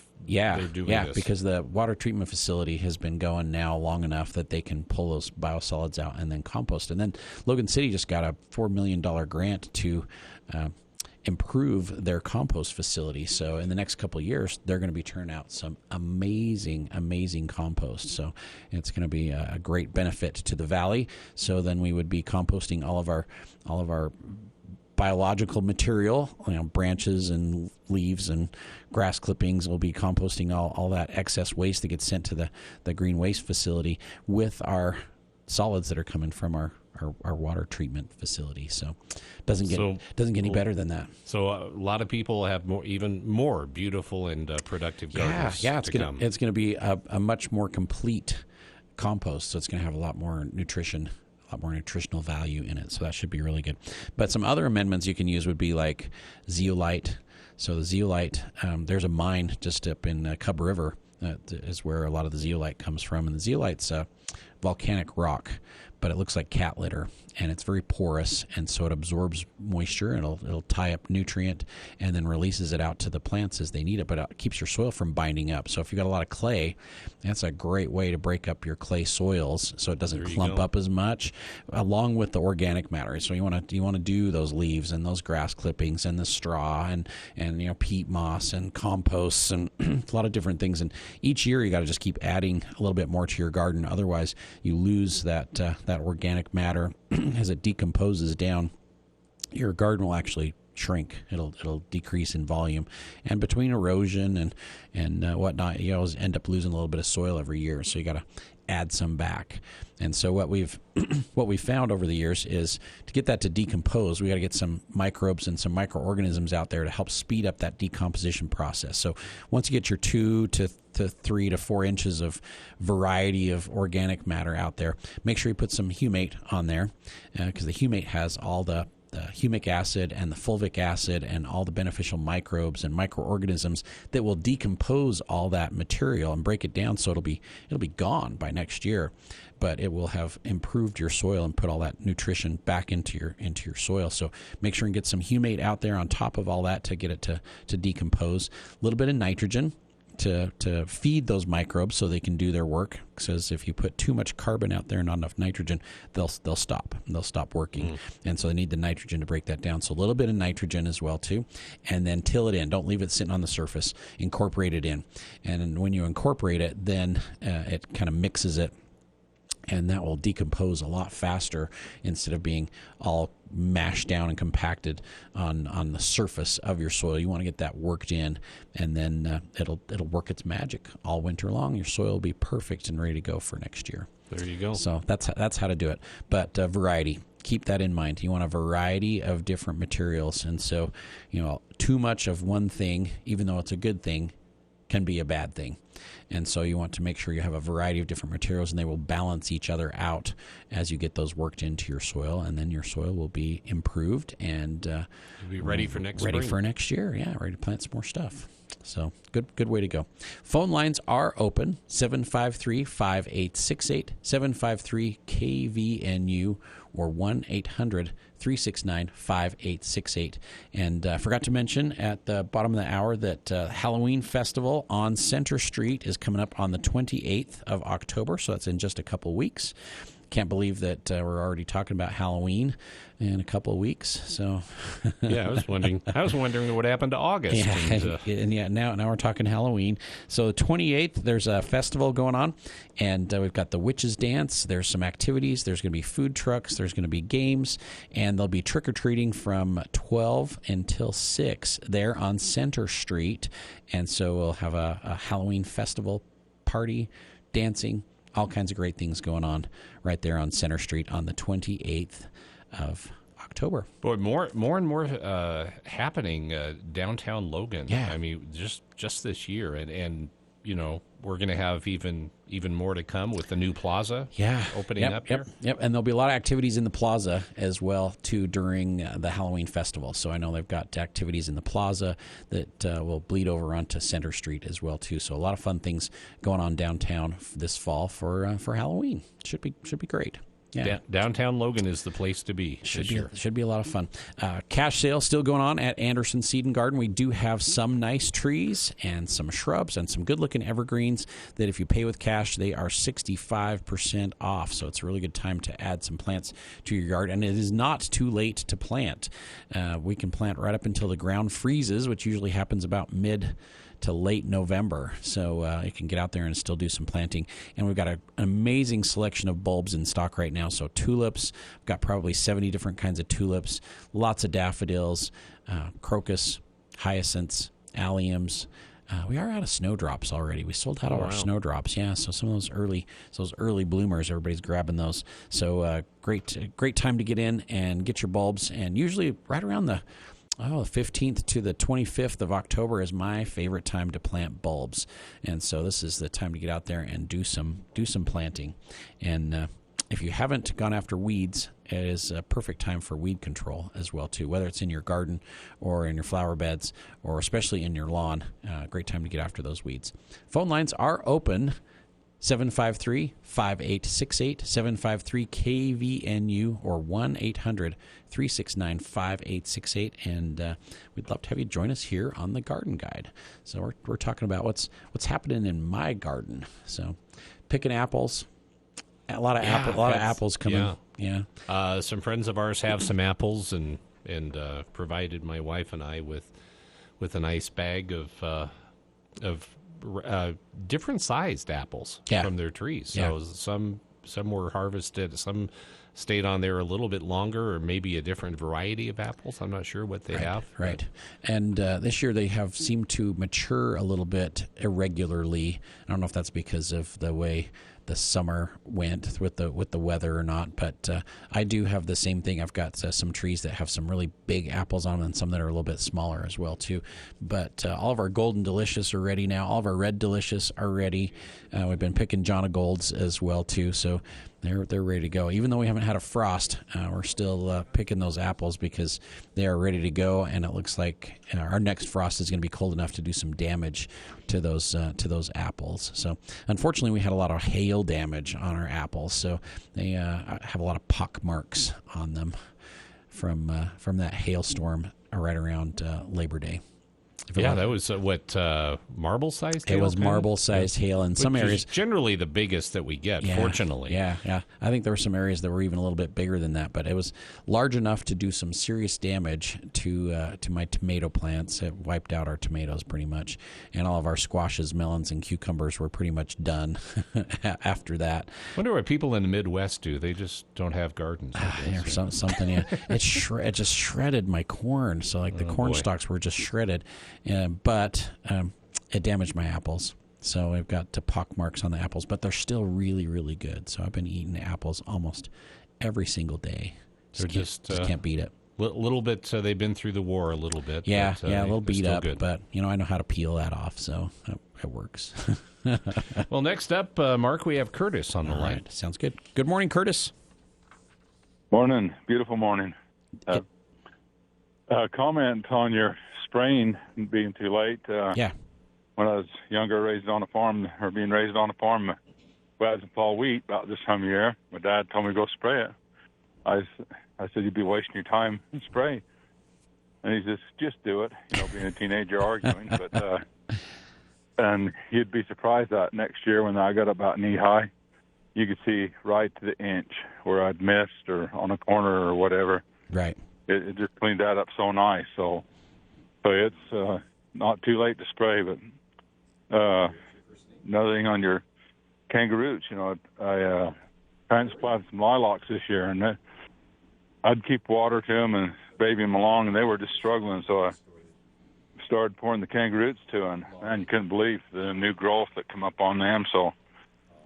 doing this. Because the water treatment facility has been going now long enough that they can pull those biosolids out and then compost. And then Logan City just got a $4 million grant to improve their compost facility. So in the next couple of years, they're going to be turning out some amazing compost. So it's going to be a great benefit to the valley. So then we would be composting all of our biological material, branches and leaves and grass clippings. We'll be composting all that excess waste that gets sent to the green waste facility with our solids that are coming from our water treatment facility. So doesn't get any better than that. So a lot of people have even more beautiful and productive gardens. It's gonna be a much more complete compost. So it's gonna have a lot more nutrition, a lot more nutritional value in it. So that should be really good. But some other amendments you can use would be like zeolite. So the zeolite, there's a mine just up in Cub River is where a lot of the zeolite comes from. And the zeolite's volcanic rock, but it looks like cat litter, and it's very porous, and so it absorbs moisture, and it'll tie up nutrient and then releases it out to the plants as they need it, but it keeps your soil from binding up. So if you've got a lot of clay, that's a great way to break up your clay soils so it doesn't clump up as much, along with the organic matter. So you want to do those leaves and those grass clippings and the straw and peat moss and composts and a lot of different things. And each year you got to just keep adding a little bit more to your garden. Otherwise, you lose that organic matter as it decomposes down. Your garden will actually shrink. It'll decrease in volume, and between erosion and whatnot, you always end up losing a little bit of soil every year. So you got to add some back. And so what we've found over the years is to get that to decompose, we got to get some microbes and some microorganisms out there to help speed up that decomposition process. So once you get your 2 to 3 to 4 inches of variety of organic matter out there, make sure you put some humate on there, because the humate has all the humic acid and the fulvic acid and all the beneficial microbes and microorganisms that will decompose all that material and break it down, so it'll be gone by next year, but it will have improved your soil and put all that nutrition back into your soil. So make sure and get some humate out there on top of all that to get it to decompose. A little bit of nitrogen to feed those microbes so they can do their work. It says if you put too much carbon out there and not enough nitrogen, they'll stop. They'll stop working. And so they need the nitrogen to break that down. So a little bit of nitrogen as well too. And then till it in. Don't leave it sitting on the surface. Incorporate it in. And when you incorporate it, then it kind of mixes it, and that will decompose a lot faster instead of being all mashed down and compacted on the surface of your soil. You want to get that worked in, and then it'll work its magic all winter long. Your soil will be perfect and ready to go for next year. There you go. So that's how to do it. But variety, keep that in mind. You want a variety of different materials, and so too much of one thing, even though it's a good thing, can be a bad thing. And so you want to make sure you have a variety of different materials, and they will balance each other out as you get those worked into your soil, and then your soil will be improved and be ready for next ready spring. for next year. Yeah, ready to plant some more stuff. So good way to go. Phone lines are open, 753-5868, 753-KVNU, or 1-800-369-5868. And I forgot to mention at the bottom of the hour that Halloween Festival on Center Street is coming up on the 28th of October, so that's in just a couple weeks. Can't believe that we're already talking about Halloween in a couple of weeks. So, yeah, I was wondering what happened to August. Yeah, now we're talking Halloween. So the 28th, there's a festival going on, and we've got the Witches Dance. There's some activities. There's going to be food trucks. There's going to be games, and there'll be trick or treating from 12 until 6 there on Center Street. And so we'll have a Halloween festival party, dancing. All kinds of great things going on right there on Center Street on the 28th of October. Boy, more and more happening downtown Logan. Yeah. I mean, just this year, and you know, we're going to have even more to come with the new plaza opening up here. Yep, and there'll be a lot of activities in the plaza as well, too, during the Halloween festival. So I know they've got activities in the plaza that will bleed over onto Center Street as well, too. So a lot of fun things going on downtown this fall for Halloween. Should be great. Yeah. Downtown Logan is the place to be this year. Should be a lot of fun. Cash sale still going on at Anderson Seed and Garden. We do have some nice trees and some shrubs and some good-looking evergreens that if you pay with cash, they are 65% off. So it's a really good time to add some plants to your yard. And it is not too late to plant. We can plant right up until the ground freezes, which usually happens about mid to late November, so you can get out there and still do some planting. And we've got an amazing selection of bulbs in stock right now. So tulips, we've got probably 70 different kinds of tulips, lots of daffodils, crocus, hyacinths, alliums. We are out of snowdrops already. We sold out all our snowdrops. Yeah, so some of those early bloomers, everybody's grabbing those. So great time to get in and get your bulbs. And usually right around the 15th to the 25th of October is my favorite time to plant bulbs. And so this is the time to get out there and do some planting. And if you haven't gone after weeds, it is a perfect time for weed control as well, too, whether it's in your garden or in your flower beds or especially in your lawn. Great time to get after those weeds. Phone lines are open. 753-5868, 753-KVNU, or 1-800-369-5868. And we'd love to have you join us here on the Garden Guide. So we're talking about what's happening in my garden. So picking apples, a lot of apples coming. Yeah. Some friends of ours have some apples and provided my wife and I with a nice bag of different sized apples from their trees. So some were harvested, some stayed on there a little bit longer, or maybe a different variety of apples. I'm not sure what they have. Right. And this year they have seemed to mature a little bit irregularly. I don't know if that's because of the way the summer went with the weather or not, but I do have the same thing. I've got some trees that have some really big apples on them and some that are a little bit smaller as well too. But all of our Golden Delicious are ready now. All of our Red Delicious are ready. We've been picking John of Golds as well too, so they're ready to go. Even though we haven't had a frost, we're still picking those apples because they are ready to go, and it looks like our next frost is going to be cold enough to do some damage to those apples. So unfortunately, we had a lot of hail damage on our apples, so they have a lot of pock marks on them from that hailstorm right around Labor Day. Yeah, that was marble-sized hail? It was marble-sized hail in some areas. Generally the biggest that we get, fortunately. Yeah. I think there were some areas that were even a little bit bigger than that, but it was large enough to do some serious damage to my tomato plants. It wiped out our tomatoes pretty much, and all of our squashes, melons, and cucumbers were pretty much done after that. I wonder what people in the Midwest do. They just don't have gardens. Something, yeah. It just shredded my corn, so the corn stalks were just shredded. But it damaged my apples, so I've got pock marks on the apples, but they're still really, really good. So I've been eating apples almost every single day. Just can't beat it. Little bit, they've been through the war a little bit. Yeah, but, a little beat up, good. But I know how to peel that off, so it works. Well, next up, Mark, we have Curtis on the line. Right. Sounds good. Good morning, Curtis. Morning. Beautiful morning. Comment on your spraying being too late. Yeah. When I was younger, being raised on a farm, we had some fall wheat about this time of year. My dad told me to go spray it. I said, you'd be wasting your time and spray. And he says, just do it. Being a teenager arguing. But and you'd be surprised that next year when I got about knee high, you could see right to the inch where I'd missed or on a corner or whatever. Right. It just cleaned that up so nice. So it's not too late to spray. But another thing on your kangaroos, I transplanted some lilacs this year, and I'd keep water to them and baby them along, and they were just struggling. So I started pouring the kangaroos to them, and man, you couldn't believe the new growth that come up on them. So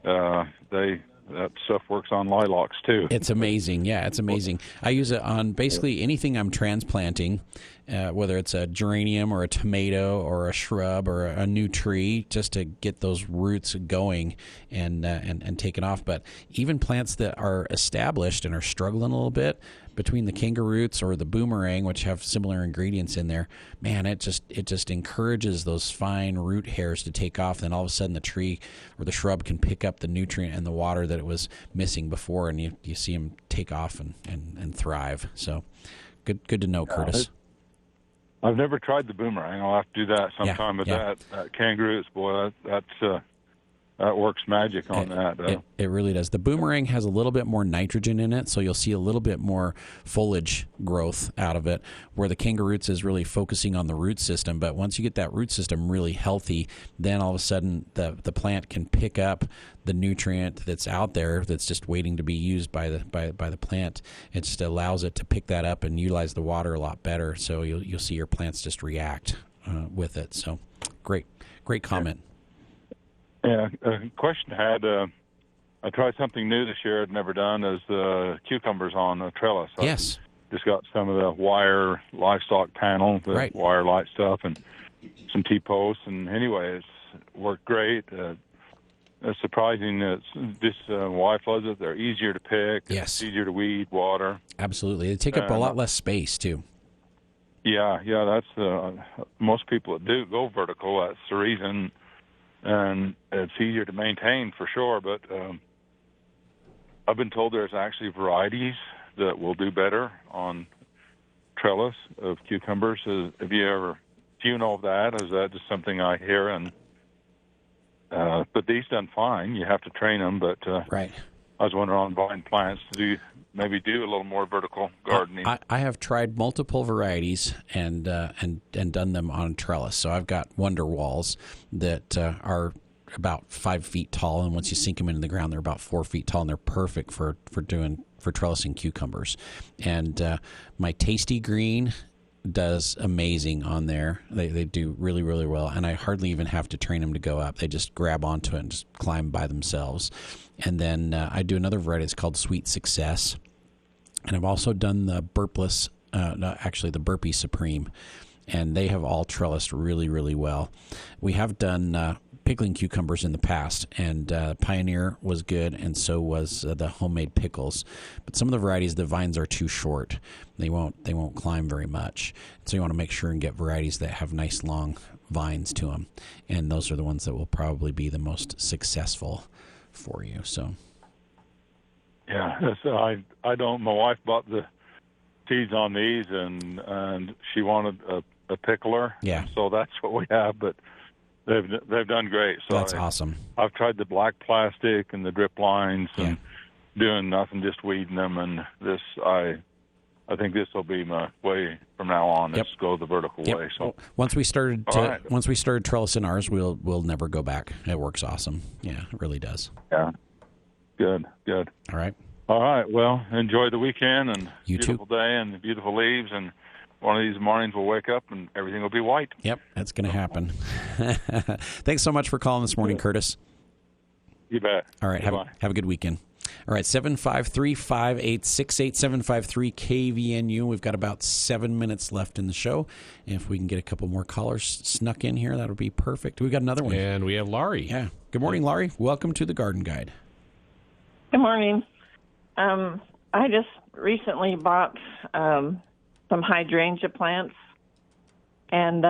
that stuff works on lilacs too. It's amazing. Yeah, it's amazing. I use it on basically anything I'm transplanting, whether it's a geranium or a tomato or a shrub or a new tree, just to get those roots going and taken off. But even plants that are established and are struggling a little bit, between the kangaroots or the boomerang, which have similar ingredients in there, man, it just encourages those fine root hairs to take off. Then all of a sudden the tree or the shrub can pick up the nutrient and the water that it was missing before, and you see them take off and thrive. So good to know, Curtis. I've never tried the boomerang. I'll have to do that sometime. But that kangaroos, boy, that works magic on that. It really does. The boomerang has a little bit more nitrogen in it, so you'll see a little bit more foliage growth out of it, where the kangaroots is really focusing on the root system. But once you get that root system really healthy, then all of a sudden the plant can pick up the nutrient that's out there that's just waiting to be used by the plant. It just allows it to pick that up and utilize the water a lot better. So you'll see your plants just react with it. So great comment. Yeah, a question I had, I tried something new this year I'd never done, is the cucumbers on a trellis. Yes. Just got some of the wire livestock panel, the wire light stuff, and some T-posts. And anyway, it's worked great. It's surprising that this wife loves it. They're easier to pick. Yes. It's easier to weed, water. Absolutely. They take up a lot less space, too. Yeah, that's most people that do go vertical, that's the reason. And it's easier to maintain for sure, but I've been told there's actually varieties that will do better on trellis of cucumbers. Do you know of that? Is that just something I hear? And but these done fine. You have to train them, but right. I was wondering on vine plants to do a little more vertical gardening. I have tried multiple varieties and done them on trellis. So I've got wonder walls that are about 5 feet tall, and once you sink them into the ground, they're about 4 feet tall, and they're perfect for trellising cucumbers. And my Tasty Green does amazing on there. They do really, really well, and I hardly even have to train them to go up. They just grab onto it and just climb by themselves. And then I do another variety. It's called Sweet Success. And I've also done the the Burpee Supreme. And they have all trellised really, really well. We have done pickling cucumbers in the past, and Pioneer was good, and so was the homemade pickles. But some of the varieties, the vines are too short. They won't climb very much. So you want to make sure and get varieties that have nice long vines to them. And those are the ones that will probably be the most successful for you. So yeah, I don't. My wife bought the seeds on these, and she wanted a pickler. Yeah. So that's what we have, but they've done great. So that's awesome. I've tried the black plastic and the drip lines and doing nothing, just weeding them. And this, I think this will be my way from now on. Yep. Is go the vertical way. So once we started trellising ours, we'll never go back. It works awesome. Yeah, it really does. Yeah. Good. All right. All right. Well, enjoy the weekend and you beautiful day and beautiful leaves, and one of these mornings we'll wake up and everything will be white. Yep, that's going to happen. Thanks so much for calling this morning, Curtis. You bet. All right. Have a good weekend. All right, 753-5868, 753-KVNU. We've got about 7 minutes left in the show. And if we can get a couple more callers snuck in here, that would be perfect. We got another one. And we have Laurie. Yeah. Good morning, Laurie. Welcome to the Garden Guide. Good morning. I just recently bought some hydrangea plants, and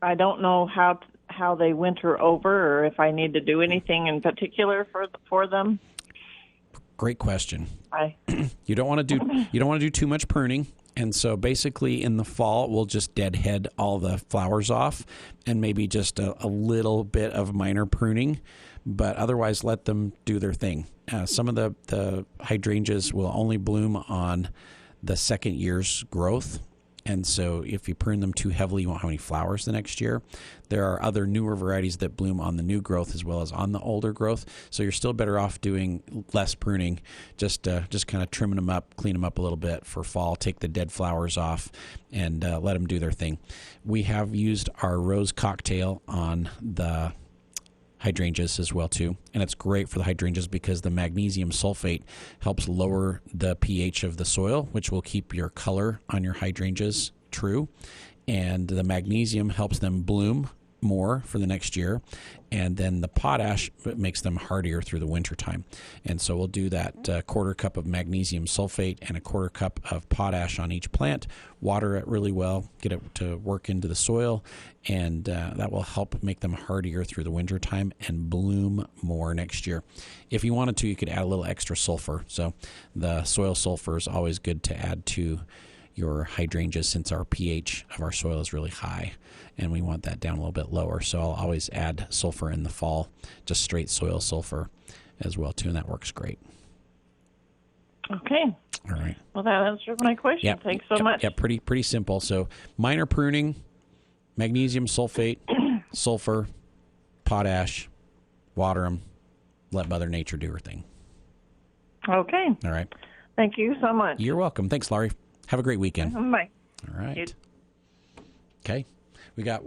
I don't know how they winter over, or if I need to do anything in particular for them. Great question. Bye. You don't want to do too much pruning. And so basically in the fall, we'll just deadhead all the flowers off and maybe just a little bit of minor pruning, but otherwise let them do their thing. Some of the hydrangeas will only bloom on the second year's growth. And so if you prune them too heavily, you won't have any flowers the next year. There are other newer varieties that bloom on the new growth as well as on the older growth. So you're still better off doing less pruning, just kind of trimming them up, clean them up a little bit for fall, take the dead flowers off, and let them do their thing. We have used our rose cocktail on the hydrangeas as well too, and it's great for the hydrangeas because the magnesium sulfate helps lower the pH of the soil, which will keep your color on your hydrangeas true, and the magnesium helps them bloom more for the next year, and then the potash makes them hardier through the winter time. And so we'll do that quarter cup of magnesium sulfate and a quarter cup of potash on each plant, water it really well, get it to work into the soil, and that will help make them hardier through the winter time and bloom more next year. If you wanted to, you could add a little extra sulfur. So the soil sulfur is always good to add to your hydrangeas since our pH of our soil is really high and we want that down a little bit lower. So I'll always add sulfur in the fall, just straight soil sulfur as well too, and that works great. Okay. All right. Well, that answered my question. Yep. Thanks so much. Yeah, pretty simple. So minor pruning, magnesium sulfate, sulfur, potash, water them, let Mother Nature do her thing. Okay. All right. Thank you so much. You're welcome. Thanks, Laurie. Have a great weekend. Bye. All right. Okay. We got,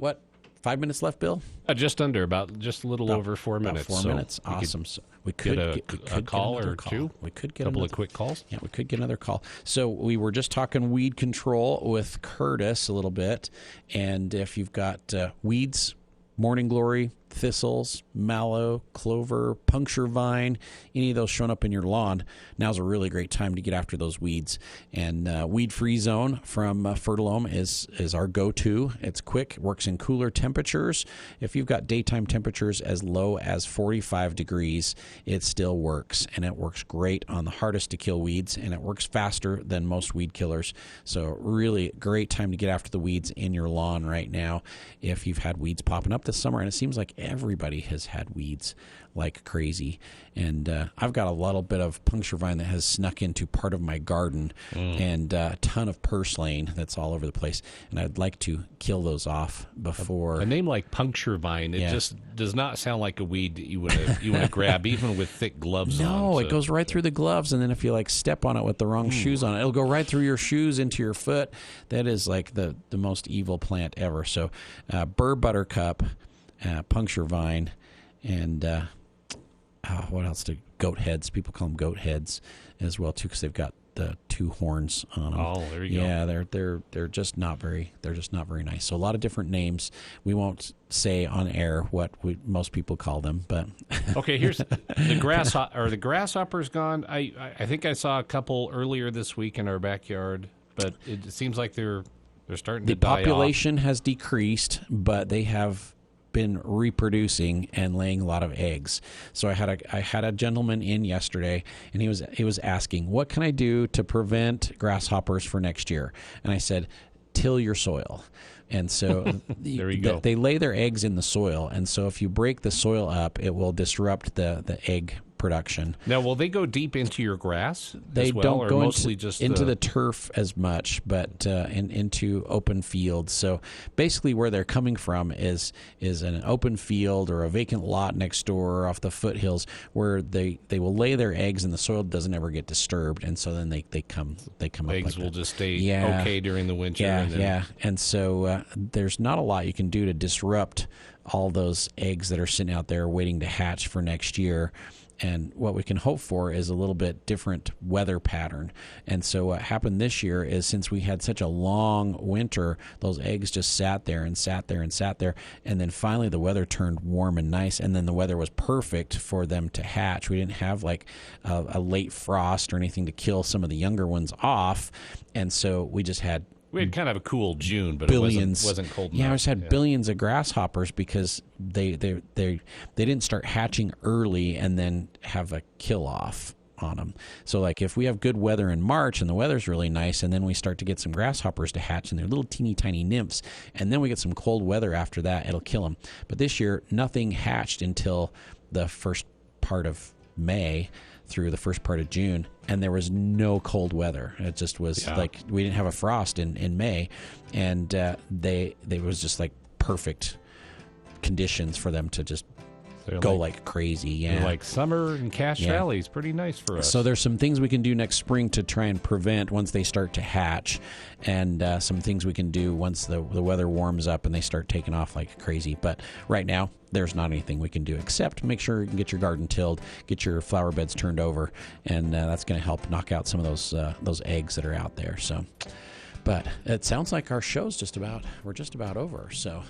5 minutes left, Bill? Just under, just a little over 4 minutes. 4 minutes. Awesome. We could get a call or two. We could get a couple of quick calls. Yeah, we could get another call. So we were just talking weed control with Curtis a little bit. And if you've got weeds, morning glory, thistles, mallow, clover, puncture vine, any of those showing up in your lawn, now's a really great time to get after those weeds. And Weed Free Zone from Fertilome is our go-to. It's quick, works in cooler temperatures. If you've got daytime temperatures as low as 45 degrees, it still works. And it works great on the hardest to kill weeds, and it works faster than most weed killers. So really great time to get after the weeds in your lawn right now if you've had weeds popping up this summer. And it seems like everybody has had weeds like crazy. And I've got a little bit of puncture vine that has snuck into part of my garden and a ton of purslane that's all over the place. And I'd like to kill those off before. A name like puncture vine, it just does not sound like a weed that you want to grab, even with thick gloves on. No, it goes right through the gloves, and then if you step on it with the wrong shoes on, it'll go right through your shoes into your foot. That is like the most evil plant ever. So Burr buttercup, puncture vine, and what else? Goat heads. People call them goat heads as well too, because they've got the two horns on them. Oh, there you go. Yeah, they're just not very nice. So a lot of different names. We won't say on air what most people call them, but okay. Here's the grasshopper's gone. I think I saw a couple earlier this week in our backyard, but it seems like they're starting to die off. The population has decreased, but they have been reproducing and laying a lot of eggs. So I had a gentleman in yesterday, and he was asking, what can I do to prevent grasshoppers for next year? And I said, till your soil. And so there you go. They lay their eggs in the soil, and so if you break the soil up, it will disrupt the egg production. Now, will they go deep into your grass? They as well, don't or go mostly into, just into the turf as much, but into open fields. So basically, where they're coming from is an open field or a vacant lot next door or off the foothills, where they will lay their eggs and the soil doesn't ever get disturbed, and so then they come eggs up. Eggs will just stay yeah. okay during the winter. Yeah. And so there's not a lot you can do to disrupt all those eggs that are sitting out there waiting to hatch for next year. And what we can hope for is a little bit different weather pattern. And so what happened this year is, since we had such a long winter, those eggs just sat there. And then finally the weather turned warm and nice. And then the weather was perfect for them to hatch. We didn't have like a late frost or anything to kill some of the younger ones off. And so we just had We had kind of a cool June, but billions. it wasn't cold enough. Yeah, I just had billions of grasshoppers because they didn't start hatching early and then have a kill off on them. So like if we have good weather in March and the weather's really nice, and then we start to get some grasshoppers to hatch, and they're little teeny tiny nymphs, and then we get some cold weather after that, it'll kill them. But this year, nothing hatched until the first part of May through the first part of June, and there was no cold weather. It just was like we didn't have a frost in May, and they was just like perfect conditions for them to just go like crazy. Yeah, like summer in Cache Valley is pretty nice for us. So there's some things we can do next spring to try and prevent once they start to hatch, and some things we can do once the weather warms up and they start taking off like crazy. But right now, there's not anything we can do except make sure you can get your garden tilled, get your flower beds turned over, and that's going to help knock out some of those eggs that are out there. So, but it sounds like our show's we're just about over. So,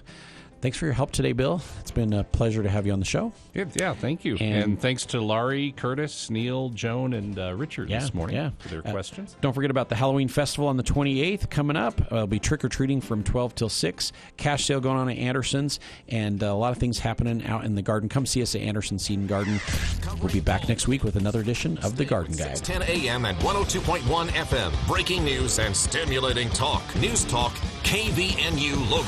thanks for your help today, Bill. It's been a pleasure to have you on the show. Yeah, thank you. And thanks to Laurie, Curtis, Neil, Joan, and Richard this morning for their questions. Don't forget about the Halloween Festival on the 28th coming up. It'll be trick-or-treating from 12 till 6. Cash sale going on at Anderson's, and a lot of things happening out in the garden. Come see us at Anderson Seed and Garden. We'll be back next week with another edition of The Garden Guide. 10 a.m. and 102.1 FM. Breaking news and stimulating talk. News Talk KVNU Logan.